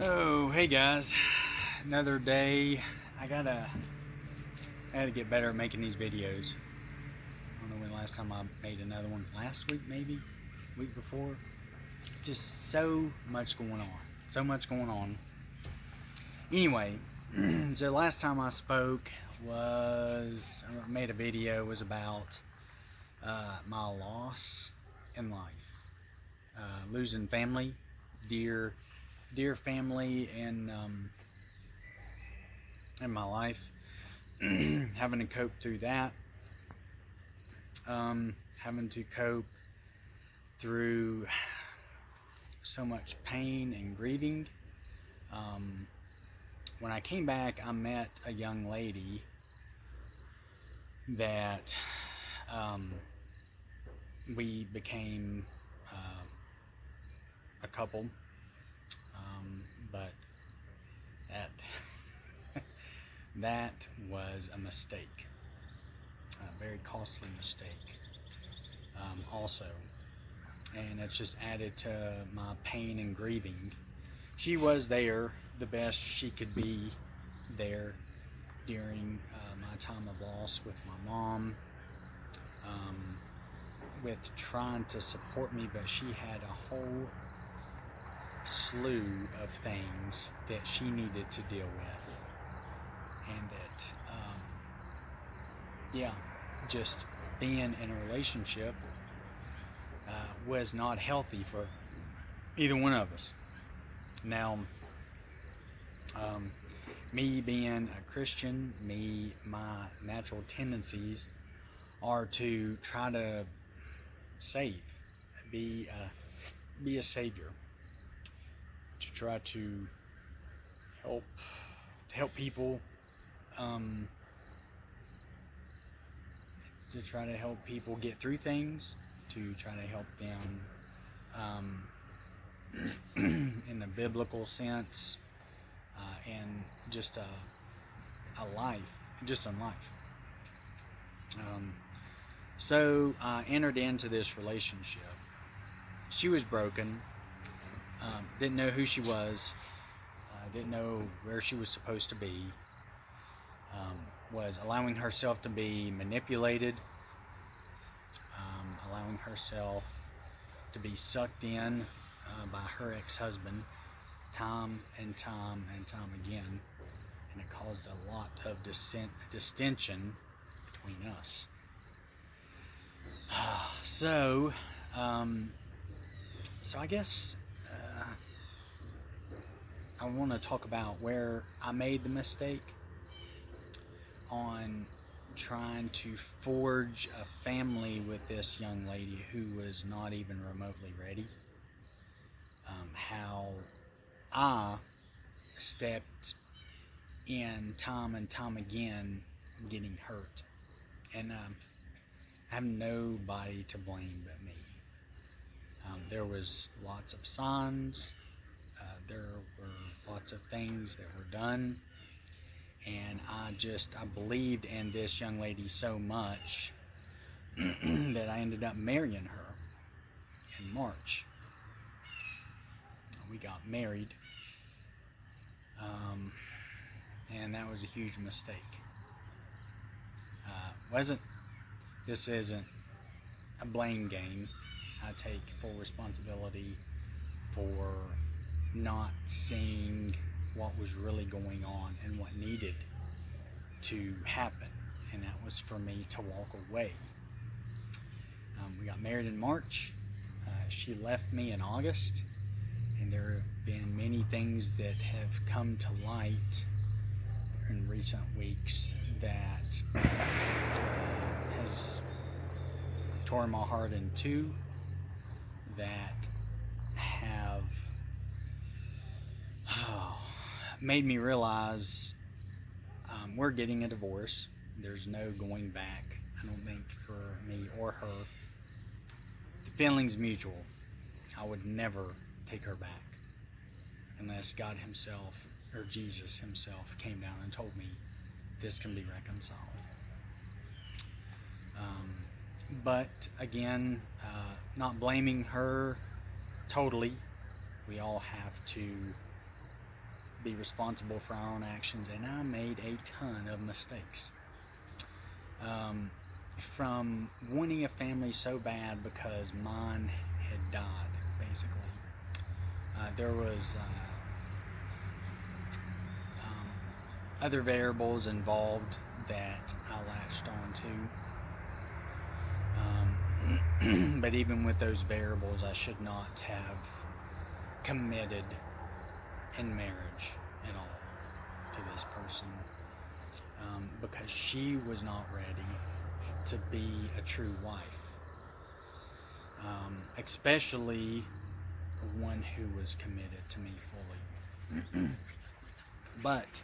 Oh, hey guys, another day. I gotta get better at making these videos. I don't know when last time I made another one. Last week, maybe week before. Just so much going on. So much going on. Anyway, so last time I spoke made a video was about my loss in life, losing family, dear, dear family, and in my life. Having to cope through that, having to cope through so much pain and grieving. Um, when I came back, I met a young lady that um, we became a couple, but that that was a mistake, a very costly mistake. Also, and it's just added to my pain and grieving. She was there the best she could be there during my time of loss with my mom, um, with trying to support me, but she had a whole slew of things that she needed to deal with, and that, yeah, just being in a relationship was not healthy for either one of us. Now, um, me being a Christian, my natural tendencies are to try to save, be be a savior, to try to help people, um, to try to help people get through things, to try to help them in the biblical sense, and just a life, just in life. Um, so I entered into this relationship. She was broken, didn't know who she was, didn't know where she was supposed to be, was allowing herself to be manipulated, allowing herself to be sucked in by her ex-husband time and time and time again, and it caused a lot of distension between us. So, I guess I want to talk about where I made the mistake on trying to forge a family with this young lady who was not even remotely ready. How I stepped in time and time again getting hurt. And I have nobody to blame but me. There was lots of signs. There were lots of things that were done. And I believed in this young lady so much that I ended up marrying her in March. We got married, and that was a huge mistake. Wasn't This isn't a blame game. I take full responsibility for not seeing what was really going on and what needed to happen, and that was for me to walk away. We got married in March. She left me in August, and there have been many things that have come to light in recent weeks that has torn my heart in two, that have made me realize we're getting a divorce. There's no going back, I don't think, for me or her. The feeling's mutual. I would never take her back unless God himself or Jesus himself came down and told me this can be reconciled. But again, not blaming her totally. We all have to be responsible for our own actions, and I made a ton of mistakes. Um, from wanting a family so bad because mine had died, basically. There was other variables involved that I latched onto. But even with those variables, I should not have committed in marriage at all to this person, because she was not ready to be a true wife, especially one who was committed to me fully. But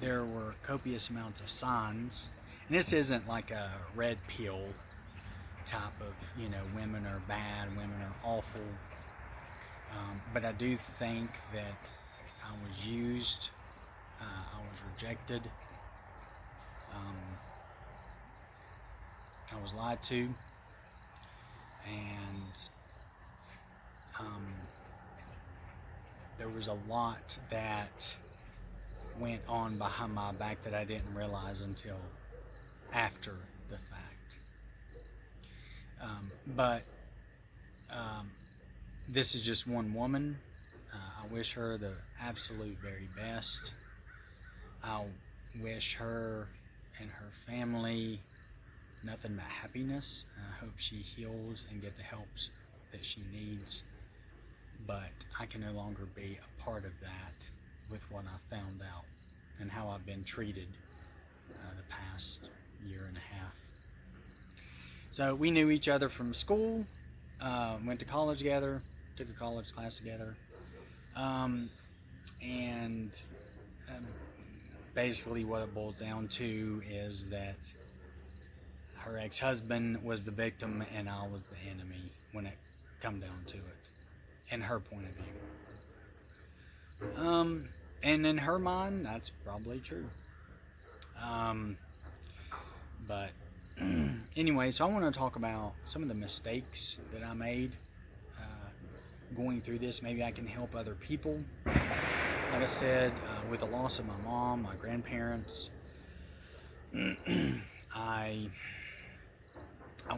there were copious amounts of signs, and this isn't like a red pill type of, women are bad, women are awful. But I do think that I was used, I was rejected, I was lied to, and there was a lot that went on behind my back that I didn't realize until after the fact. But this is just one woman. I wish her the absolute very best. I wish her and her family nothing but happiness. I hope she heals and get the helps that she needs. But I can no longer be a part of that with what I found out and how I've been treated the past year and a half. So we knew each other from school, went to college together, took a college class together, and basically what it boils down to is that her ex-husband was the victim and I was the enemy when it come down to it, in her point of view. And in her mind, that's probably true. But anyway, so I want to talk about some of the mistakes that I made going through this. Maybe I can help other people. Like I said, with the loss of my mom, my grandparents, I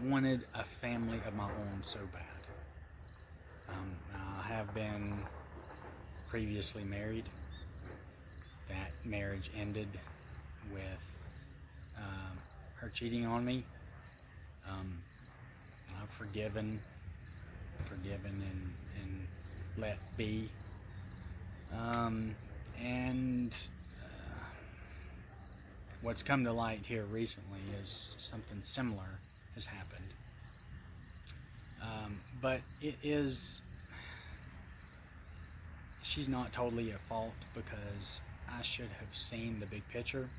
wanted a family of my own so bad. I have been previously married. That marriage ended with her cheating on me. I've forgiven and let be. And what's come to light here recently is something similar has happened. But she's not totally at fault because I should have seen the big picture.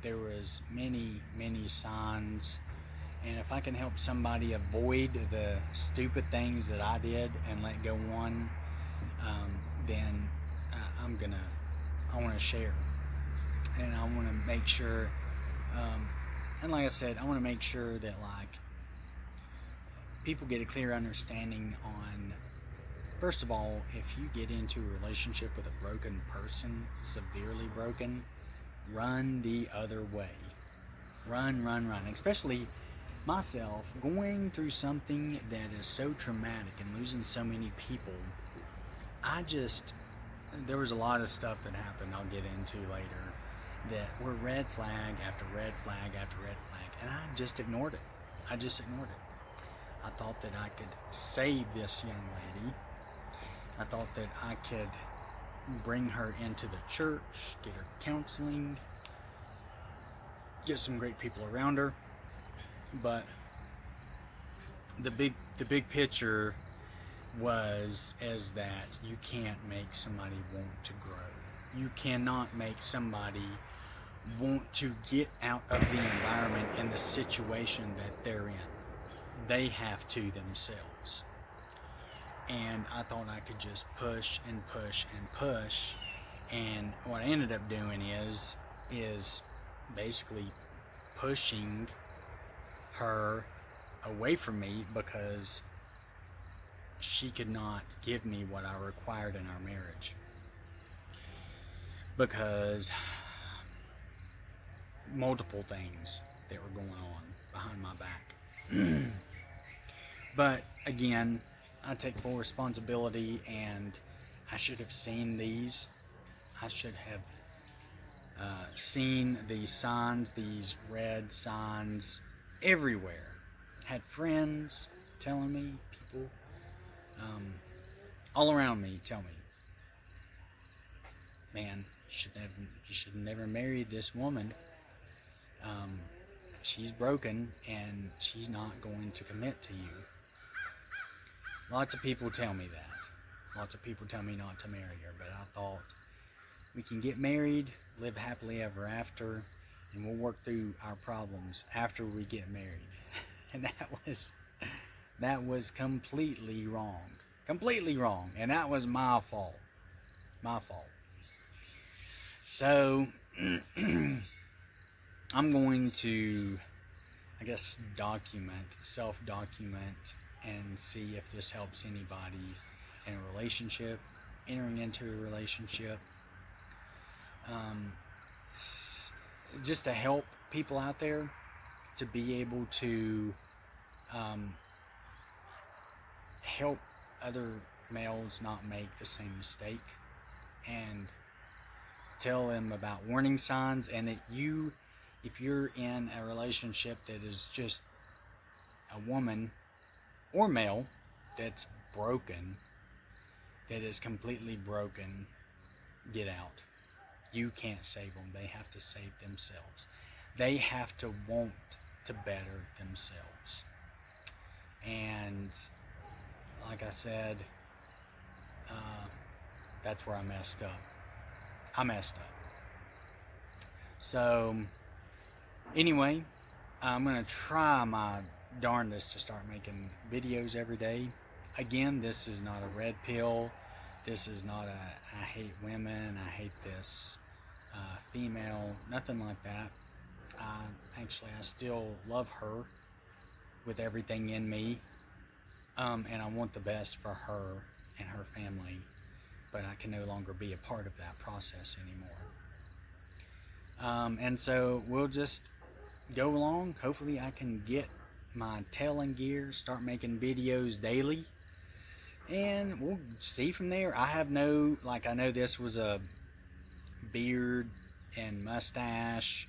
There was many signs, and if I can help somebody avoid the stupid things that I did and let go on, then I want to share, and I want to make sure, and like I said, I want to make sure that people get a clear understanding on, first of all, if you get into a relationship with a broken person, severely broken, run the other way. Run. Especially myself, going through something that is so traumatic and losing so many people. There was a lot of stuff that happened I'll get into later that were red flag after red flag after red flag, and I just ignored it. I thought that I could save this young lady. I thought that I could bring her into the church, get her counseling, get some great people around her. But the big picture is that you can't make somebody want to grow. You cannot make somebody want to get out of the environment and the situation that they're in. They have to themselves. And I thought I could just push, and what I ended up doing is basically pushing her away from me because she could not give me what I required in our marriage. because multiple things that were going on behind my back. But again, I take full responsibility, and I should have seen these. I should have seen these signs, these red signs everywhere. Had friends telling me, people all around me tell me, man, you should never marry this woman. Um, she's broken and she's not going to commit to you. Lots of people tell me that. Lots of people tell me not to marry her, but I thought, we can get married, live happily ever after, and we'll work through our problems after we get married. And that was completely wrong. Completely wrong. And that was my fault. My fault. So I'm going to, I guess, self-document, and see if this helps anybody in a relationship, entering into a relationship. Just to help people out there to be able to help other males not make the same mistake, and tell them about warning signs, and that if you're in a relationship that is just a woman or male that's broken, that is completely broken, get out. You can't save them. They have to save themselves. They have to want to better themselves. And like I said, that's where I messed up. I messed up. So anyway, I'm going to try my darndest to start making videos every day. Again, this is not a red pill. This is not I hate women, I hate this female, nothing like that. Actually, I still love her with everything in me, and I want the best for her and her family, but I can no longer be a part of that process anymore. And so we'll just go along. Hopefully I can get my tail in gear, start making videos daily, and we'll see from there. I know this was a beard and mustache,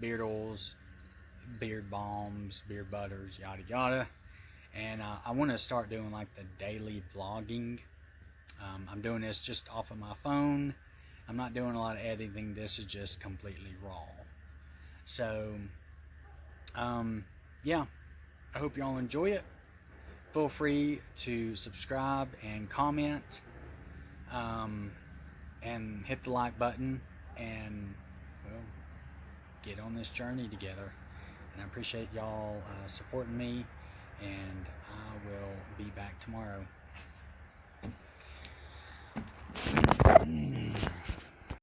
beard oils, beard balms, beard butters, yada yada. And I want to start doing like the daily vlogging. I'm doing this just off of my phone. I'm not doing a lot of editing. This is just completely raw. So yeah, I hope y'all enjoy it. Feel free to subscribe and comment, and hit the like button, and well, get on this journey together. And I appreciate y'all supporting me, and I will be back tomorrow.